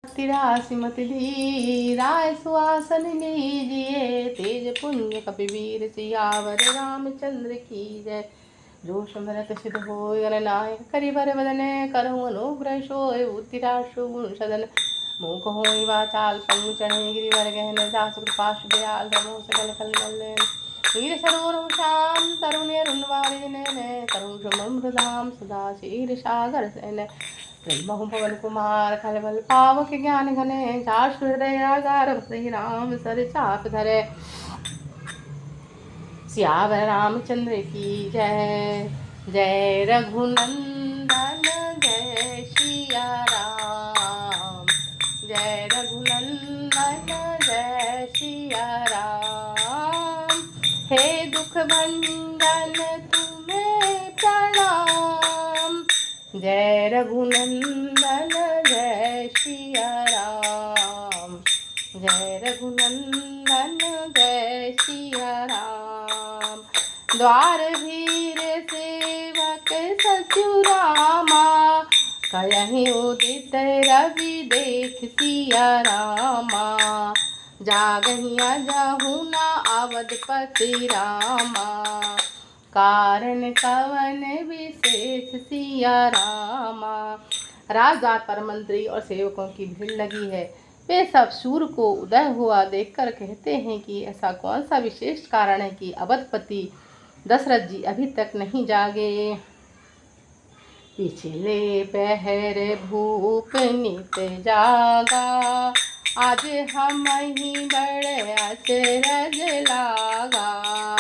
तिरासी मत ली राय सुहासन लीजिए, तेज पुण्य कपिवीर सियावर रामचंद्र की जय। जो समरत सिद्ध होय गणनायक करिबर वदन, करहु अनुग्रह सोय तिरासु गुण सदन। मूक होई वाचाल पंग चढ़े गिरिवर गहन, जासु कृपाशु दयाल धर्मो सकल कलमल। वीर सरोवर श्याम तरुण अरुणवारि नयन, तरुण शुभम हृदाम सदा क्षीर सागर सैन। ब्रह्म पवन कुमार खलबल पावक ज्ञान घने, चारु हृदय आगार बसहि राम सर चाप धरे। सियावर रामचंद्र की जय। जय रघुनंदन जय सिया राम, जय रघुनंदन जय सिया राम। हे दुख भंजन तुम्हें प्रणाम, जय रघुनंदन जय सिया राम, जय रघुनंदन जय सिया राम। द्वार भीर सेवक सचु रामा, कयहि उदित रवि देख सिया रामा। जागहि अजहु न अवधपति रामा, कारण कवन विशेष सिया रामा। राजदार पर मंत्री और सेवकों की भीड़ लगी है। वे सब सूर्य को उदय हुआ देखकर कहते हैं कि ऐसा कौन सा विशेष कारण है कि अवधपति दशरथ जी अभी तक नहीं जागे। पिछले पहर भूप नित जागा, आज हम ही बड़े अचरज लागा।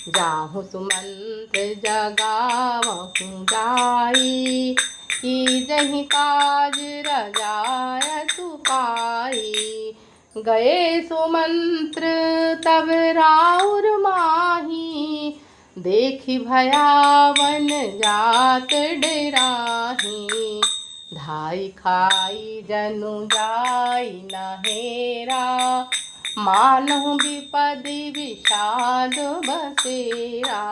जाहु सुमंत्र जगावहु जाई, कीजहि काज रजाय सुपाई। गए सुमंत्र तब राउर माही, देखी भयावन जात डराही। धाई खाई जनु जाई नहेरा, मानहु विपदि विषाद बसेरा।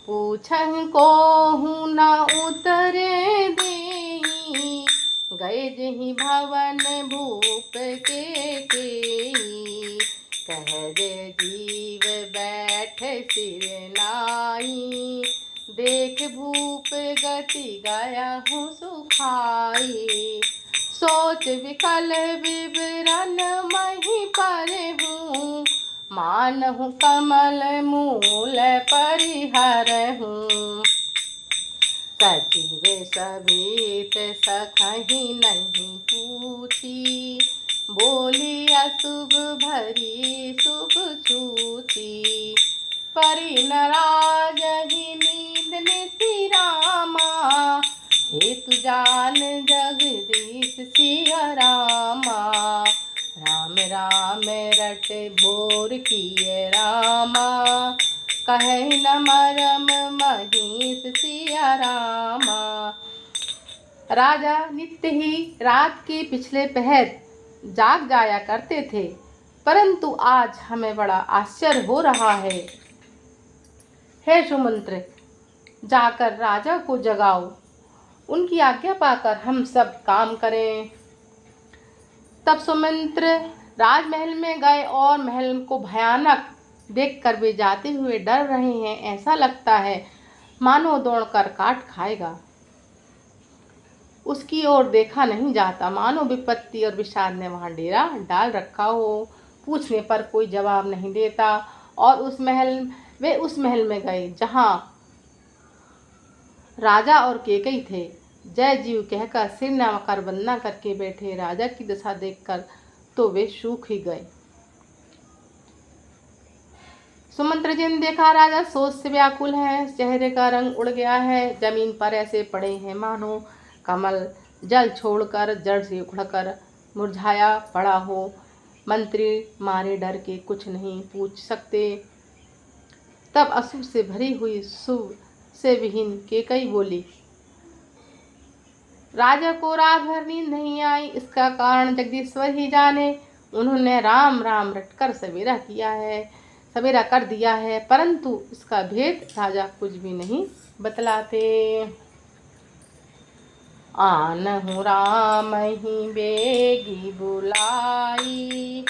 पूछहि कोहु न उतरे देई, गए जहि भवन भूप के केई। कह जे जीव बैठ सिर नाई, देख भूप गति गया हूँ सुखाई। सोच विकल विवरण मही पर हूँ, मानहु कमल मूल परिहर हूँ। सचिव सभीत सखहि नहीं पूछी, बोली अशुभ भरी शुभ छूची। परि नाराजहि नींद निशि रामा, हेतु जान जगदीश सिया रामा। राम राम रटे भोर किए रामा, कहे न मरम महिष सिया रामा। राजा नित्य ही रात के पिछले पहर जाग जाया करते थे, परंतु आज हमें बड़ा आश्चर्य हो रहा है। हे सुमंत्र, जाकर राजा को जगाओ, उनकी आज्ञा पाकर हम सब काम करें। तब सुमंत्र राजमहल में गए और महल को भयानक देखकर वे जाते हुए डर रहे हैं। ऐसा लगता है मानो दौड़कर काट खाएगा। उसकी ओर देखा नहीं जाता, मानो विपत्ति और विषाद ने वहां डेरा डाल रखा हो। पूछने पर कोई जवाब नहीं देता और वे उस महल में गए जहां राजा और केकई थे। जय जीव कहकर सिर नवाकर वंदना करके बैठे। राजा की दशा देखकर तो वे सूख ही गए। सुमंत्र जी ने देखा राजा सोच से व्याकुल है, चेहरे का रंग उड़ गया है, जमीन पर ऐसे पड़े हैं मानो कमल जल छोड़कर जड़ से उखड़कर मुरझाया पड़ा हो। मंत्री मारे डर के कुछ नहीं पूछ सकते। तब अशुभ से भरी हुई शुभ से विहीन केकई बोली, राजा को रात भर नींद नहीं आई, इसका कारण जगदीश्वर ही जाने। उन्होंने राम राम रटकर सवेरा कर दिया है, परंतु इसका भेद राजा कुछ भी नहीं बतलाते। आनहु राम ही बेगी बुलाई,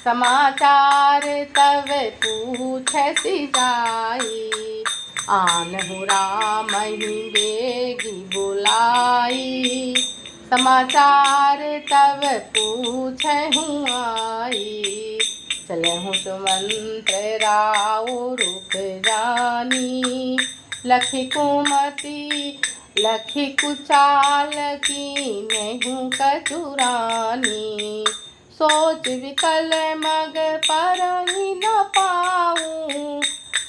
समाचार तब पूछसि जाई। आनहु राम ही बेगी बुलाई, समाचार तब पूछहु आई। चलहु सुमंत्र राउ रूप जानी, लखि कुमति लखि कुचाल कीन्हु कचुरानी। सोच विकल मग परहि न पाऊँ,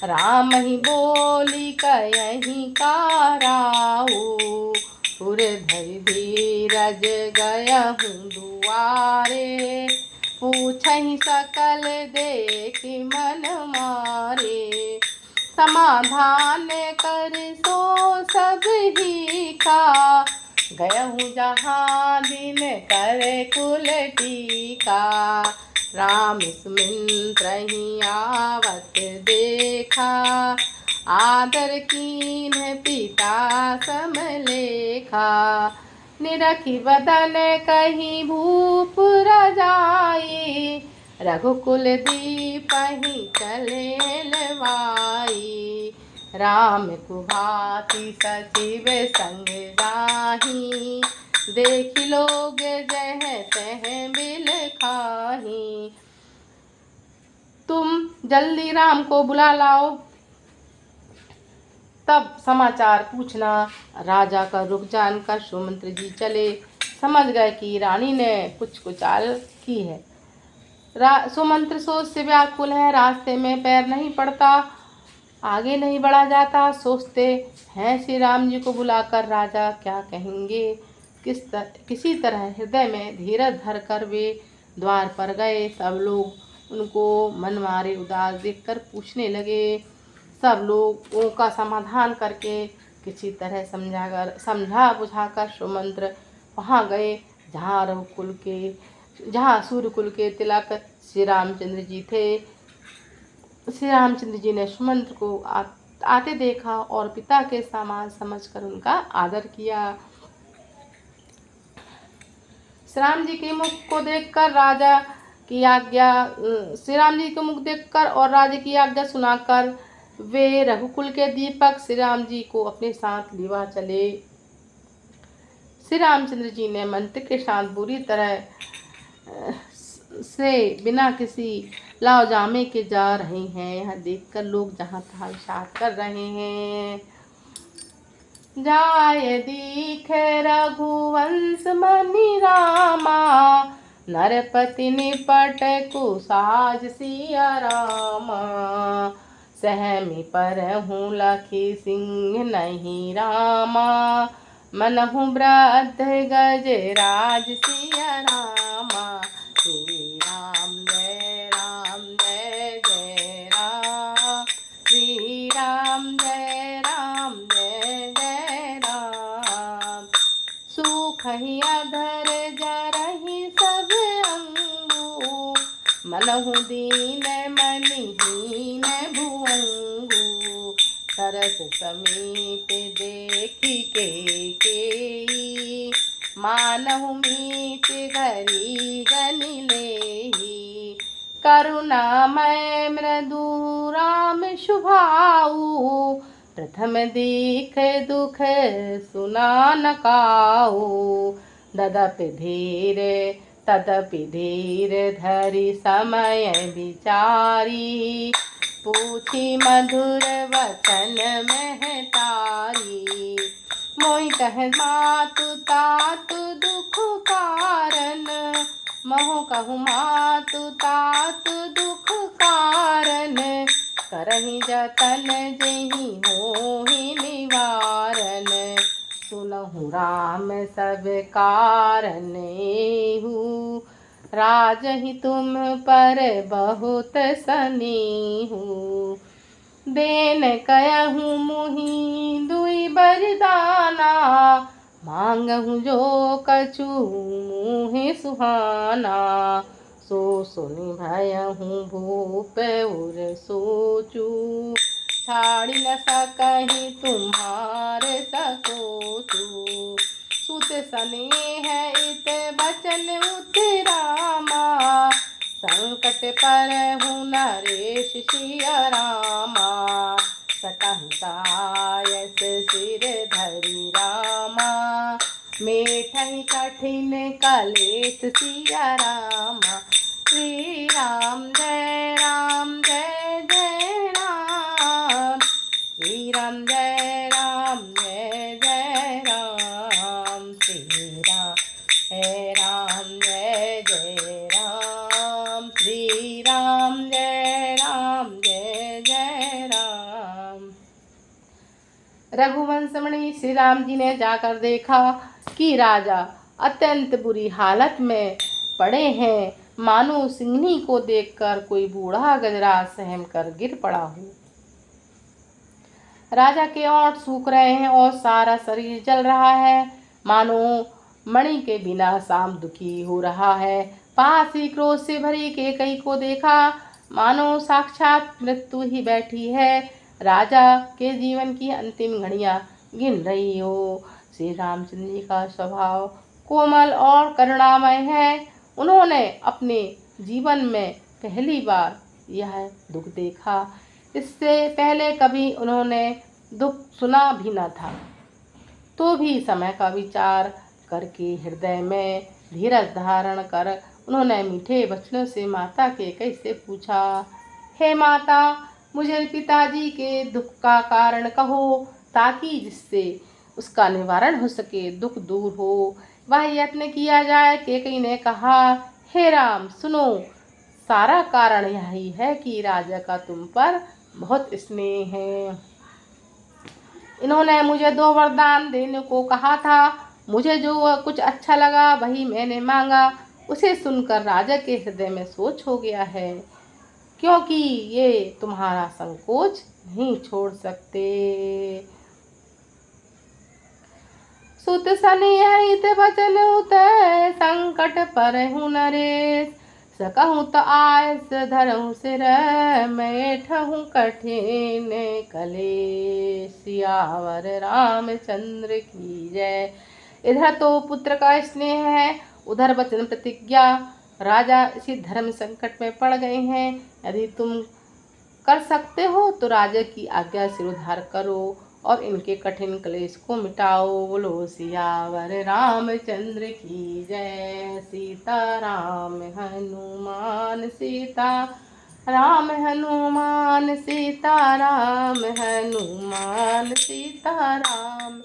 राम ही बोली कयहि काराऊ। पुर धरि धीरज गयहु दुआरे, पूछहि सकल देखि मन मारे। समाधान कर सो सब ही का, गयहु जहाँ दिन कर कुल टीका। राम सुमिंत्र ही आवत देखा, आदर कीन्ह पिता समलेखा। निरखि बदन कहीं भूप रजाई, रघुकुल दीपहि चले लवाई। राम कुभाति सचिव संग जाहि, देखि लोग जह तह बिल खाही। तुम जल्दी राम को बुला लाओ, तब समाचार पूछना। राजा का रुख जानकर सुमंत्र जी चले, समझ गए कि रानी ने कुछ कुचाल की है। सुमंत्र सोच से व्याकुल है, रास्ते में पैर नहीं पड़ता, आगे नहीं बढ़ा जाता। सोचते हैं श्री राम जी को बुलाकर राजा क्या कहेंगे। किसी तरह हृदय में धीरज धर कर वे द्वार पर गए। सब लोग उनको मन मारे उदास देखकर पूछने लगे। सब लोगों का समाधान करके किसी तरह समझा बुझाकर सुमंत्र वहाँ गए जहाँ सूर्यकुल के तिलक श्री रामचंद्र जी थे। श्री रामचंद्र जी ने सुमंत्र को आते देखा और पिता के समान समझकर उनका आदर किया। श्री राम जी के मुख को देखकर श्री राम जी के मुख देखकर और राजा की आज्ञा सुनाकर वे रघुकुल के दीपक श्री राम जी को अपने साथ लिवा चले। श्री रामचंद्र जी ने मंत्र के साथ बुरी तरह से बिना किसी लावजामे के जा रहे हैं। यह देखकर लोग जहाँ तहाँ विषाद कर रहे हैं। जाय दीख रघुवंश मनि रामा, नरपति निपट कुसाज सिया रामा। सहमी परहु लखि सिंह नहीं रामा, मनहु वृद्ध गज राज सिया रामा। श्री राम जय राम जय जय राम, श्री राम जय राम जय जय राम। सुख ही अधर जरहि सब अंगु, मनहु दीन मनिहीन भुअंगु। सरस समीप देखि केई, मानहु मीत घरी गनि लेहि। करुणामय मृदु राम शुभाऊ, प्रथम दीख दुख सुना न काऊ। तदपि धीर धरि समय विचारी, पूछी मधुर वचन महतारी। मोहि कह मातु तातु दुख कारण, मोह कहु मातु तातु दुख कारण। करहि जतन जेहि होहि निवारण, सुनहु राम सब कारण हूँ। राजहि तुम पर बहुत स्नेहु, देन कयहु मुहि दुई बरदाना। मांगहु जो कछु मुहि सुहाना, सो सुनि भयहु भूप उर सोचू। छाड़ि न सकहि तुम्हार सकोचू, सूत सने है इत बचन उत्तरामा, संकट पर हूँ नरेश सिया रामा, सकहतायस सिर धरि रामा, मेठहि कठिन कलेश सिया रामा। श्री राम जय राम जय जय राम, श्री राम जय राम जय जय राम, श्री राम जय राम जय जय राम, श्री राम जय राम जय जय राम। रघुवंशमणि श्री राम जी ने जाकर देखा कि राजा अत्यंत बुरी हालत में पड़े हैं, मानो सिंहनी को देखकर कोई बूढ़ा गजराज सहम कर गिर पड़ा हो। राजा के ओंठ सूख रहे हैं और सारा शरीर जल रहा है, मानो मणि के बिना शाम दुखी हो रहा है। पास ही क्रोध से भरी कैकेयी को देखा, मानो साक्षात मृत्यु ही बैठी है, राजा के जीवन की अंतिम घड़ियां गिन रही हो। श्री रामचंद्र जी का स्वभाव कोमल और करुणामय है। उन्होंने अपने जीवन में पहली बार यह दुख देखा। इससे पहले कभी उन्होंने दुख सुना भी न था। तो भी समय का विचार करके हृदय में धीरज धारण कर उन्होंने मीठे वचनों से माता कैकेयी से पूछा, हे माता, मुझे पिताजी के दुख का कारण कहो, ताकि जिससे उसका निवारण हो सके, दुख दूर हो, वह यत्न किया जाए। कैकेयी ने कहा, हे राम सुनो, सारा कारण यही है कि राजा का तुम पर बहुत स्नेह है। इन्होंने मुझे 2 वरदान देने को कहा था। मुझे जो कुछ अच्छा लगा वही मैंने मांगा। उसे सुनकर राजा के हृदय में सोच हो गया है, क्योंकि ये तुम्हारा संकोच नहीं छोड़ सकते। सुत सनिहित बचन उतै, संकट पर हूँ नरेश, सकहूँ त आयस धरहूँ सिर, मेठहूँ कठिन कलेश। सियावर रामचंद्र की जय। इधर तो पुत्र का स्नेह है, उधर वचन प्रतिज्ञा। राजा इसी धर्म संकट में पड़ गए हैं। यदि तुम कर सकते हो तो राजा की आज्ञा से उद्धार करो और इनके कठिन क्लेश को मिटाओ। बोलो सियावर रामचंद्र की जय। सीता राम हनुमान, सीता राम हनुमान, सीता राम हनुमान, सीता राम।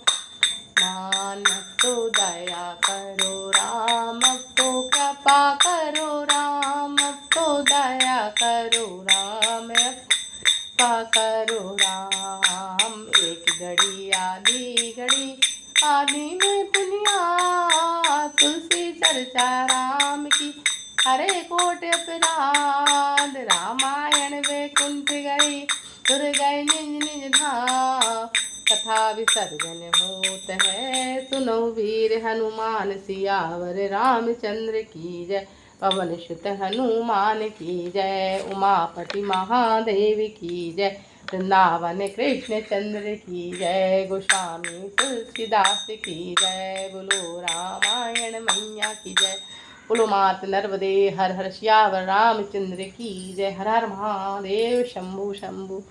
मान तो दया करो राम, तो कृपा करो राम, तो दया करो राम, कृपा करो राम। एक घड़ी आधी घड़ी आधी में दुनिया, तुलसी चर्चा राम की हरे कोट अपराध। रामायण वैकुंठ गई, तुर गए निज निज धाम, कथा विसर्जन होत है, सुनो वीर हनुमान। सियावर रामचंद्र की जय। पवन सुत हनुमान की जय। उमापति महादेव की जय। वृंदावन कृष्ण चंद्र की जय। गोस्वामी तुलसीदास की जय। बोलो रामायण मैया की जय। बोलो मात नर्मदे हर हर। सियावर रामचंद्र की जय। हर हर महादेव। शंभु शंभु।